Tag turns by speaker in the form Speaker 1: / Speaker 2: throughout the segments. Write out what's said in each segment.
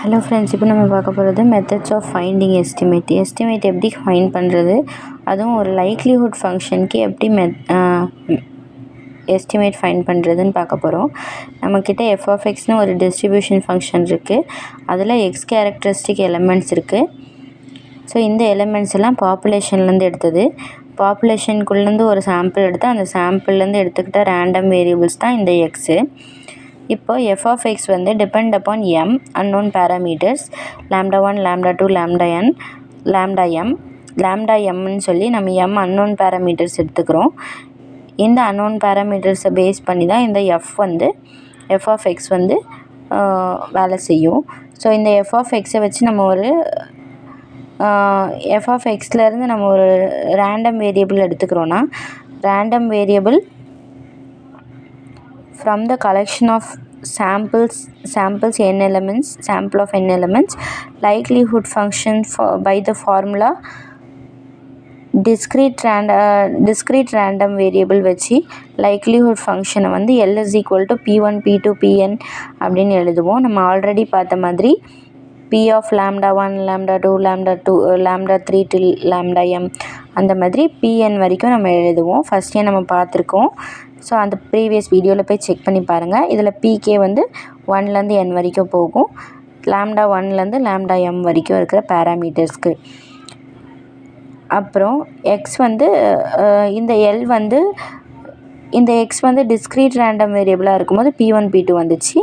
Speaker 1: Hello friends, இப்போ நம்ம பார்க்க போகிறது methods of finding estimate. Estimate எப்படி ஃபைண்ட் பண்ணுறது, அதுவும் ஒரு லைக்லிஹுட் ஃபங்க்ஷனுக்கு எப்படி எஸ்டிமேட் ஃபைண்ட் பண்ணுறதுன்னு பார்க்க போகிறோம். நம்மக்கிட்ட f(x)னு ஒரு டிஸ்ட்ரிபியூஷன் ஃபங்க்ஷன் இருக்குது. அதில் எக்ஸ் கேரக்டரிஸ்டிக் எலிமெண்ட்ஸ் இருக்குது. ஸோ இந்த எலிமெண்ட்ஸ் எல்லாம் பாப்புலேஷன்லேருந்து எடுத்தது. பாப்புலேஷனுக்குள்ளேருந்து ஒரு சாம்பிள் எடுத்து அந்த சாம்பிள்லேருந்து எடுத்துக்கிட்ட ரேண்டம் வேரியபிள்ஸ் தான் இந்த எக்ஸு. இப்போ f(x) வந்து depend upon m unknown parameters λ1, λ2, λn, λm, λmன்னு சொல்லி நம்ம m unknown parameters எடுத்துக்கிறோம். இந்த unknown parametersஸை பேஸ் பண்ணி தான் இந்த f(x) வந்து வேலை செய்யும். ஸோ இந்த f(x)ஐ வச்சு நம்ம ஒரு f(x)லேருந்து நம்ம ஒரு ரேண்டம் வேரியபிள் எடுத்துக்கிறோன்னா, random variable from the collection of samples n elements, sample of n elements, likelihood function by the formula discrete random variable வச்சு likelihood function வந்து L is equal to P1 P2 Pn அப்படின்னு எழுதுவோம். நம்ம already பார்த்த மாதிரி P of λ1 λ2 λ3 till λm அந்த மாதிரி Pn வரைக்கும் நம்ம எழுதுவோம். ஃபஸ்ட்டே நம்ம பார்த்துருக்கோம். ஸோ அந்த ப்ரீவியஸ் வீடியோவில் போய் செக் பண்ணி பாருங்கள். இதில் pk வந்து 1லேருந்து n வரைக்கும் போகும், λ1லேருந்து λm வரைக்கும் இருக்கிற பேராமீட்டர்ஸ்க்கு. அப்புறம் எக்ஸ் வந்து இந்த எல் வந்து இந்த எக்ஸ் வந்து டிஸ்க்ரீட் ரேண்டம் வேரியபிளாக இருக்கும்போது P1 P2 வந்துச்சு.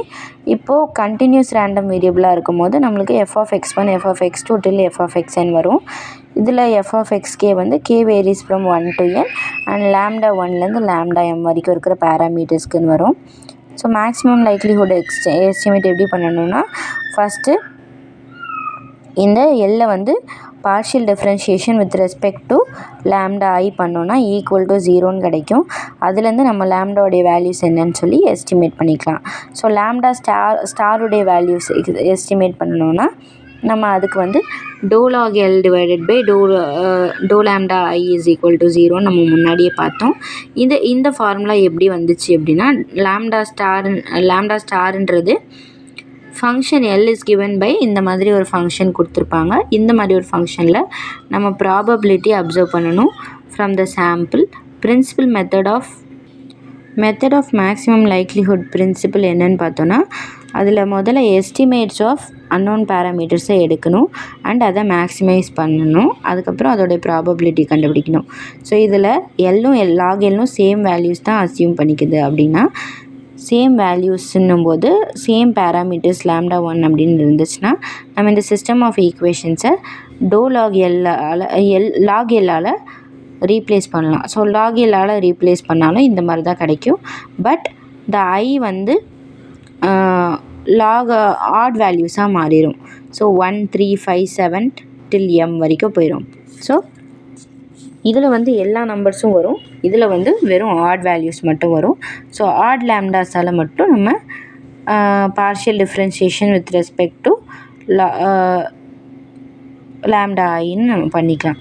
Speaker 1: இப்போது கண்டினியூஸ் ரேண்டம் வேரியபிளாக இருக்கும்போது நம்மளுக்கு f(x1) f(x2) till f(xn) வரும். இதில் f(xk) வந்து k varies from 1 to n and λ1லேருந்து λm வரைக்கும் இருக்கிற பேராமீட்டர்ஸ்க்குன்னு வரும். ஸோ மேக்ஸிமம் லைக்லிஹுட் எஸ்டிமேட் எப்படி பண்ணணும்னா, ஃபஸ்ட்டு இந்த எல்லை வந்து partial differentiation with respect to λi பண்ணோன்னா ஈக்குவல் டு 0ன்னு கிடைக்கும். அதுலேருந்து நம்ம லாம்டாவுடைய வேல்யூஸ் என்னன்னு சொல்லி எஸ்டிமேட் பண்ணிக்கலாம். ஸோ லாம்டா ஸ்டாருடைய வேல்யூஸ் எஸ்டிமேட் பண்ணணுன்னா நம்ம அதுக்கு வந்து log L டிவைடட் பை டோ lambda i is equal to 0 நம்ம முன்னாடியே பார்த்தோம். இந்த ஃபார்முலா எப்படி வந்துச்சு அப்படின்னா, லாம்டா ஸ்டாருன்றது function L is given by இந்த மாதிரி ஒரு ஃபங்க்ஷன் கொடுத்துருப்பாங்க. இந்த மாதிரி ஒரு ஃபங்க்ஷனில் நம்ம ப்ராபபிலிட்டி அப்சர்வ் பண்ணணும் from the sample. Principle method of maximum likelihood principle என்னன்னு பார்த்தோன்னா, அதில் முதல்ல எஸ்டிமேட்ஸ் ஆஃப் அன்னோன் பேராமீட்டர்ஸை எடுக்கணும் அண்ட் அதை மேக்ஸிமைஸ் பண்ணணும். அதுக்கப்புறம் அதோடைய ப்ராபபிலிட்டி கண்டுபிடிக்கணும். ஸோ இதில் லாக் எல்லும் சேம் வேல்யூஸ் தான் அசியூம் பண்ணிக்குது. அப்படின்னா சேம் வேல்யூஸ்ன்னும் போது சேம் பேராமீட்டர்ஸ் λ1 அப்படின்னு இருந்துச்சுன்னா நம்ம இந்த சிஸ்டம் ஆஃப் ஈக்குவேஷன்ஸை லாக் எல்லால் ரீப்ளேஸ் பண்ணலாம். ஸோ லாக் எல்லால் ரீப்ளேஸ் பண்ணாலும் இந்த மாதிரி தான் கிடைக்கும். பட் இந்த ஐ வந்து லாக் ஆட் வேல்யூஸாக மாறிடும். ஸோ 1 3 5 7 till m வரைக்கும் போயிடும். ஸோ இதில் வந்து எல்லா நம்பர்ஸும் வரும், இதில் வந்து வெறும் ஆட் வேல்யூஸ் மட்டும் வரும். ஸோ ஆட் லாம்டாஸால் மட்டும் நம்ம partial differentiation with respect to lambda ஐன்னு நம்ம பண்ணிக்கலாம்.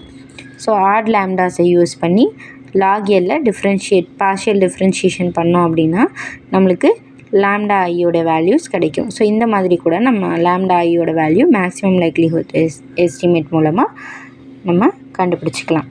Speaker 1: ஸோ ஆட் லாம்டாஸை யூஸ் பண்ணி லாக் எல்ல பார்ஷியல் டிஃப்ரென்ஷியேஷன் பண்ணோம் அப்படின்னா நம்மளுக்கு லாம்டா ஐயோட வேல்யூஸ் கிடைக்கும். ஸோ இந்த மாதிரி கூட நம்ம லாம்டா ஐயோட வேல்யூ மேக்ஸிமம் லைக்லிஹுட் எஸ்டிமேட் மூலமாக நம்ம கண்டுபிடிச்சிக்கலாம்.